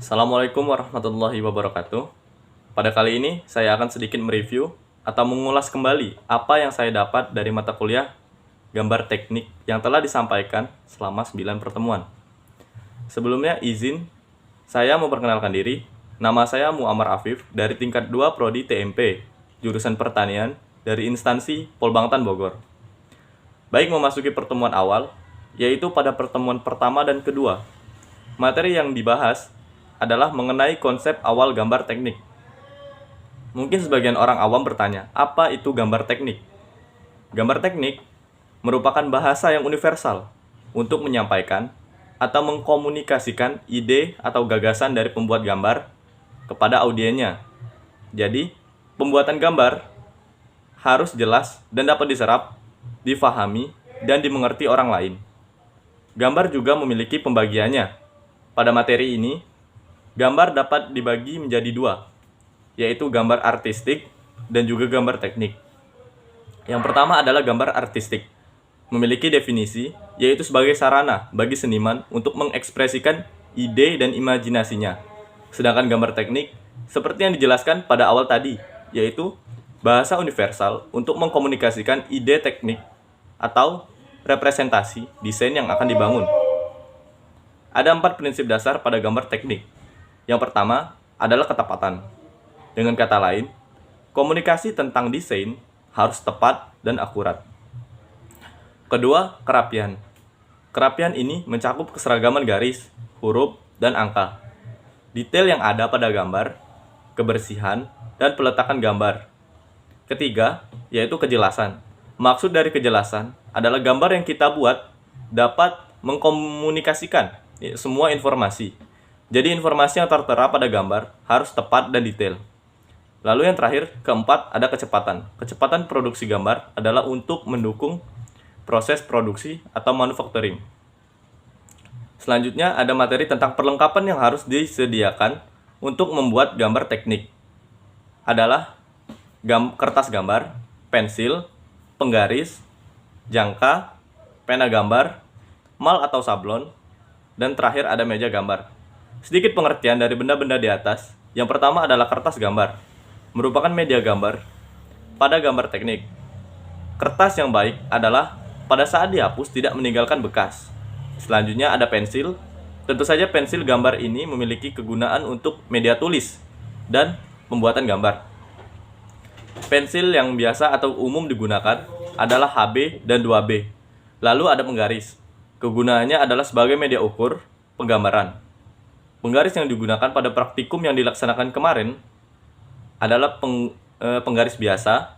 Assalamualaikum warahmatullahi wabarakatuh. Pada kali ini saya akan sedikit mereview atau mengulas kembali apa yang saya dapat dari mata kuliah gambar teknik yang telah disampaikan selama 9 pertemuan. Sebelumnya izin saya memperkenalkan diri. Nama saya Muammar Afif dari tingkat 2 Prodi TMP, jurusan Pertanian dari instansi Polbangtan Bogor. Baik memasuki pertemuan awal, yaitu pada pertemuan pertama dan kedua. Materi yang dibahas adalah mengenai konsep awal gambar teknik. Mungkin sebagian orang awam bertanya, apa itu gambar teknik? Gambar teknik merupakan bahasa yang universal untuk menyampaikan atau mengkomunikasikan ide atau gagasan dari pembuat gambar kepada audiennya. Jadi, pembuatan gambar harus jelas dan dapat diserap, difahami, dan dimengerti orang lain. Gambar juga memiliki pembagiannya. Pada materi ini, gambar dapat dibagi menjadi dua, yaitu gambar artistik dan juga gambar teknik. Yang pertama adalah gambar artistik. Memiliki definisi, yaitu sebagai sarana bagi seniman untuk mengekspresikan ide dan imajinasinya. Sedangkan gambar teknik, seperti yang dijelaskan pada awal tadi, yaitu bahasa universal untuk mengkomunikasikan ide teknik atau representasi desain yang akan dibangun. Ada 4 prinsip dasar pada gambar teknik. Yang pertama adalah ketepatan. Dengan kata lain, komunikasi tentang desain harus tepat dan akurat. Kedua, kerapian. Kerapian ini mencakup keseragaman garis, huruf, dan angka. Detail yang ada pada gambar, kebersihan, dan peletakan gambar. Ketiga, yaitu kejelasan. Maksud dari kejelasan adalah gambar yang kita buat dapat mengkomunikasikan semua informasi. Jadi informasi yang tertera pada gambar harus tepat dan detail. Lalu yang terakhir, keempat, ada kecepatan. Kecepatan produksi gambar adalah untuk mendukung proses produksi atau manufacturing. Selanjutnya ada materi tentang perlengkapan yang harus disediakan untuk membuat gambar teknik. Adalah kertas gambar, pensil, penggaris, jangka, pena gambar, mal atau sablon, dan terakhir ada meja gambar. Sedikit pengertian dari benda-benda di atas. Yang pertama adalah kertas gambar, merupakan media gambar pada gambar teknik. Kertas yang baik adalah pada saat dihapus tidak meninggalkan bekas. Selanjutnya ada pensil. Tentu saja pensil gambar ini memiliki kegunaan untuk media tulis dan pembuatan gambar. Pensil yang biasa atau umum digunakan adalah HB dan 2B. Lalu ada penggaris. Kegunaannya adalah sebagai media ukur penggambaran. Penggaris yang digunakan pada praktikum yang dilaksanakan kemarin adalah penggaris biasa,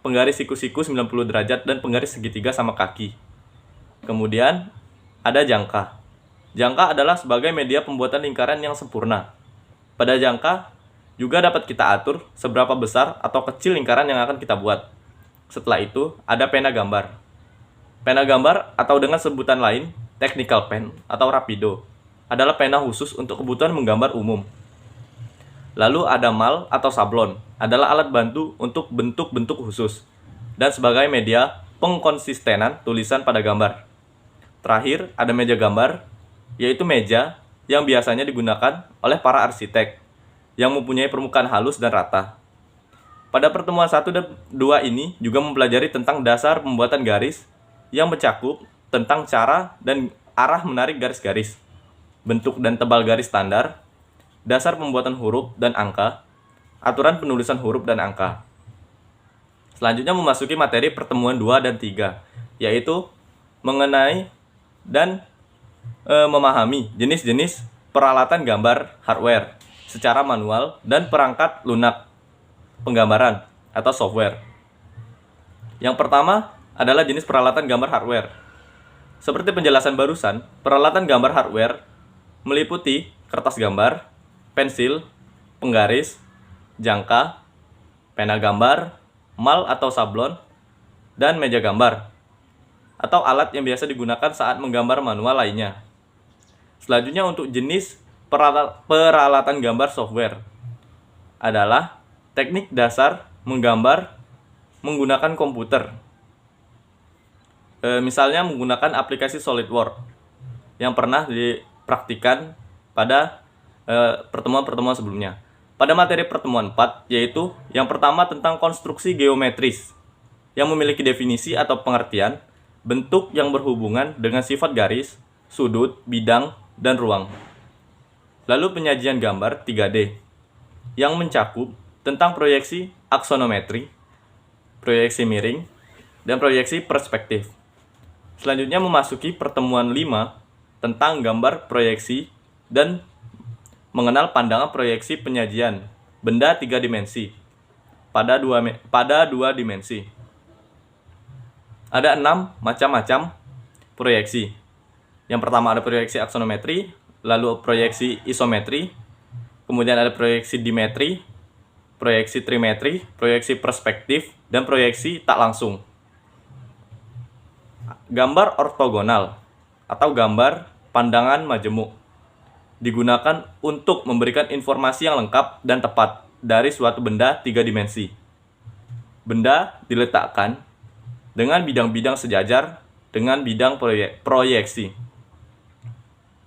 penggaris siku-siku 90 derajat, dan penggaris segitiga sama kaki. Kemudian ada jangka. Jangka adalah sebagai media pembuatan lingkaran yang sempurna. Pada jangka juga dapat kita atur seberapa besar atau kecil lingkaran yang akan kita buat. Setelah itu ada pena gambar. Pena gambar atau dengan sebutan lain technical pen atau rapido adalah pena khusus untuk kebutuhan menggambar umum. Lalu ada mal atau sablon, adalah alat bantu untuk bentuk-bentuk khusus dan sebagai media pengkonsistenan tulisan pada gambar. Terakhir ada meja gambar, yaitu meja yang biasanya digunakan oleh para arsitek yang mempunyai permukaan halus dan rata. Pada pertemuan 1 dan 2 ini juga mempelajari tentang dasar pembuatan garis yang mencakup tentang cara dan arah menarik garis-garis, bentuk dan tebal garis standar, dasar pembuatan huruf dan angka, aturan penulisan huruf dan angka. Selanjutnya memasuki materi pertemuan 2 dan 3, yaitu mengenai dan memahami jenis-jenis peralatan gambar hardware secara manual dan perangkat lunak penggambaran atau software. Yang pertama adalah jenis peralatan gambar hardware. Seperti penjelasan barusan, peralatan gambar hardware meliputi kertas gambar, pensil, penggaris, jangka, pena gambar, mal atau sablon, dan meja gambar atau alat yang biasa digunakan saat menggambar manual lainnya. Selanjutnya untuk jenis peralatan gambar software adalah teknik dasar menggambar menggunakan komputer. Misalnya menggunakan aplikasi SolidWorks yang pernah dipraktikkan pada pertemuan-pertemuan sebelumnya. Pada materi pertemuan 4, yaitu yang pertama tentang konstruksi geometris, yang memiliki definisi atau pengertian bentuk yang berhubungan dengan sifat garis, sudut, bidang, dan ruang. Lalu penyajian gambar 3D, yang mencakup tentang proyeksi aksonometri, proyeksi miring, dan proyeksi perspektif. Selanjutnya memasuki pertemuan 5 tentang gambar proyeksi dan mengenal pandangan proyeksi penyajian benda 3 dimensi pada dua dimensi. Ada 6 macam-macam proyeksi. Yang pertama ada proyeksi aksonometri, lalu proyeksi isometri, kemudian ada proyeksi dimetri, proyeksi trimetri, proyeksi perspektif, dan proyeksi tak langsung. Gambar ortogonal atau gambar pandangan majemuk digunakan untuk memberikan informasi yang lengkap dan tepat dari suatu benda 3 dimensi. Benda diletakkan dengan bidang-bidang sejajar dengan bidang proyeksi.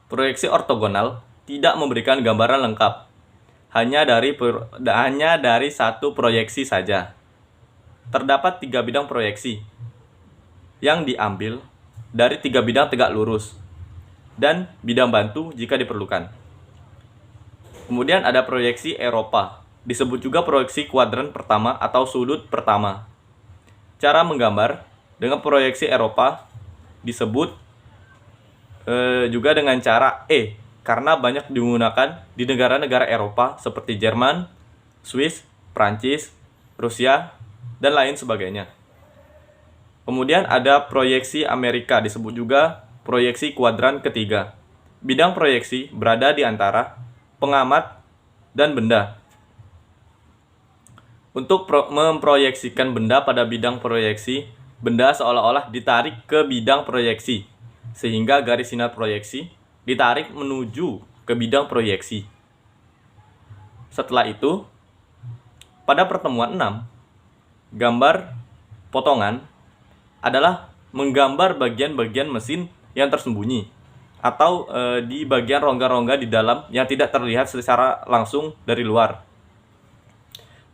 Proyeksi ortogonal tidak memberikan gambaran lengkap, hanya dari satu proyeksi saja. Terdapat 3 bidang proyeksi yang diambil dari 3 bidang tegak lurus dan bidang bantu jika diperlukan. Kemudian ada proyeksi Eropa, disebut juga proyeksi kuadran pertama atau sudut pertama. Cara menggambar dengan proyeksi Eropa disebut juga dengan cara E, karena banyak digunakan di negara-negara Eropa seperti Jerman, Swiss, Prancis, Rusia, dan lain sebagainya. Kemudian ada proyeksi Amerika, disebut juga proyeksi kuadran ketiga. Bidang proyeksi berada di antara pengamat dan benda. Untuk memproyeksikan benda pada bidang proyeksi, benda seolah-olah ditarik ke bidang proyeksi, sehingga garis sinar proyeksi ditarik menuju ke bidang proyeksi. Setelah itu, pada pertemuan 6, gambar potongan adalah menggambar bagian-bagian mesin yang tersembunyi atau di bagian rongga-rongga di dalam yang tidak terlihat secara langsung dari luar.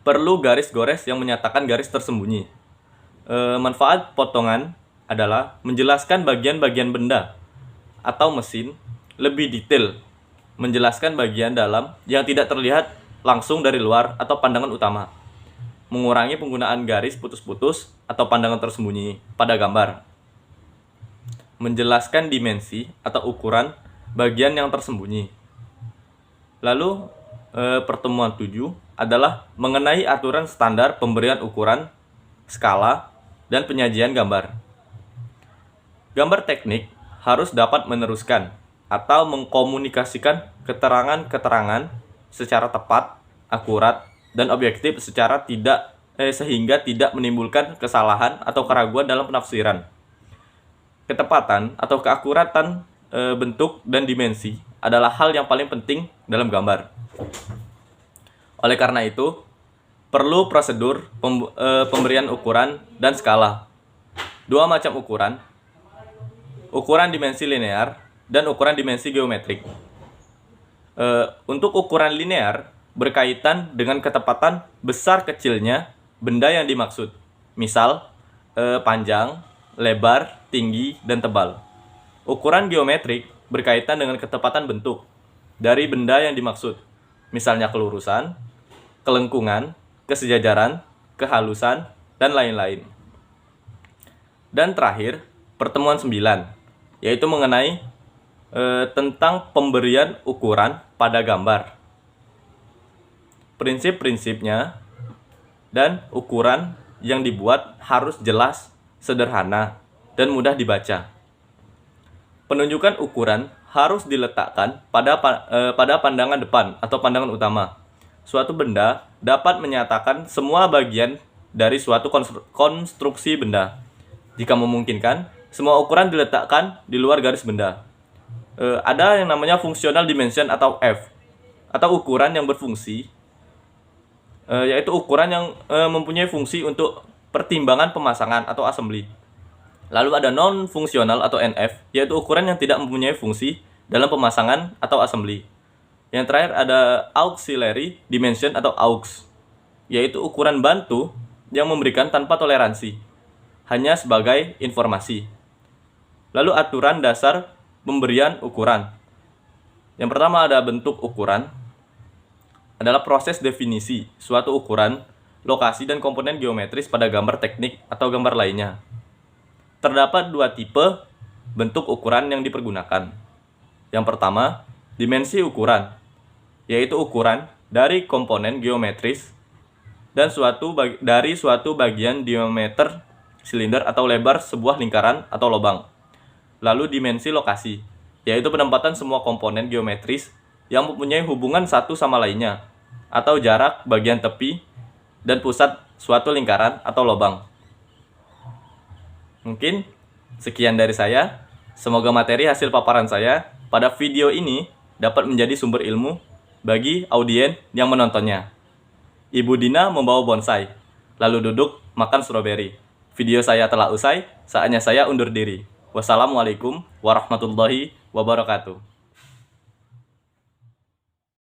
Perlu garis gores yang menyatakan garis tersembunyi. Manfaat potongan adalah menjelaskan bagian-bagian benda atau mesin lebih detail, menjelaskan bagian dalam yang tidak terlihat langsung dari luar atau pandangan utama, mengurangi penggunaan garis putus-putus atau pandangan tersembunyi pada gambar, menjelaskan dimensi atau ukuran bagian yang tersembunyi. Lalu pertemuan 7 adalah mengenai aturan standar pemberian ukuran, skala, dan penyajian gambar. Gambar teknik harus dapat meneruskan atau mengkomunikasikan keterangan-keterangan secara tepat, akurat, dan objektif sehingga tidak menimbulkan kesalahan atau keraguan dalam penafsiran. Ketepatan atau keakuratan bentuk dan dimensi adalah hal yang paling penting dalam gambar. Oleh karena itu, perlu prosedur pemberian ukuran dan skala. 2 macam ukuran, ukuran dimensi linear dan ukuran dimensi geometrik. Untuk ukuran linear berkaitan dengan ketepatan besar kecilnya benda yang dimaksud. Misal, panjang, lebar, tinggi, dan tebal. Ukuran geometrik berkaitan dengan ketepatan bentuk dari benda yang dimaksud. Misalnya kelurusan, kelengkungan, kesejajaran, kehalusan, dan lain-lain. Dan terakhir, pertemuan 9, yaitu mengenai tentang pemberian ukuran pada gambar. Prinsip-prinsipnya dan ukuran yang dibuat harus jelas, sederhana, dan mudah dibaca. Penunjukan ukuran harus diletakkan pada pandangan depan atau pandangan utama. Suatu benda dapat menyatakan semua bagian dari suatu konstruksi benda. Jika memungkinkan, semua ukuran diletakkan di luar garis benda. Ada yang namanya functional dimension atau F, atau ukuran yang berfungsi, yaitu ukuran yang mempunyai fungsi untuk pertimbangan pemasangan atau assembly. Lalu ada non-fungsional atau NF, yaitu ukuran yang tidak mempunyai fungsi dalam pemasangan atau assembly. Yang terakhir ada auxiliary dimension atau aux, yaitu ukuran bantu yang memberikan tanpa toleransi, hanya sebagai informasi. Lalu aturan dasar pemberian ukuran. Yang pertama ada bentuk ukuran, adalah proses definisi suatu ukuran, lokasi dan komponen geometris pada gambar teknik atau gambar lainnya. Terdapat dua tipe bentuk ukuran yang dipergunakan. Yang pertama, dimensi ukuran, yaitu ukuran dari komponen geometris dan dari suatu bagian diameter silinder atau lebar sebuah lingkaran atau lubang. Lalu dimensi lokasi, yaitu penempatan semua komponen geometris yang mempunyai hubungan satu sama lainnya, atau jarak bagian tepi dan pusat suatu lingkaran atau lubang. Mungkin sekian dari saya. Semoga materi hasil paparan saya pada video ini dapat menjadi sumber ilmu bagi audien yang menontonnya. Ibu Dina membawa bonsai, lalu duduk makan stroberi. Video saya telah usai, saatnya saya undur diri. Wassalamualaikum warahmatullahi wabarakatuh.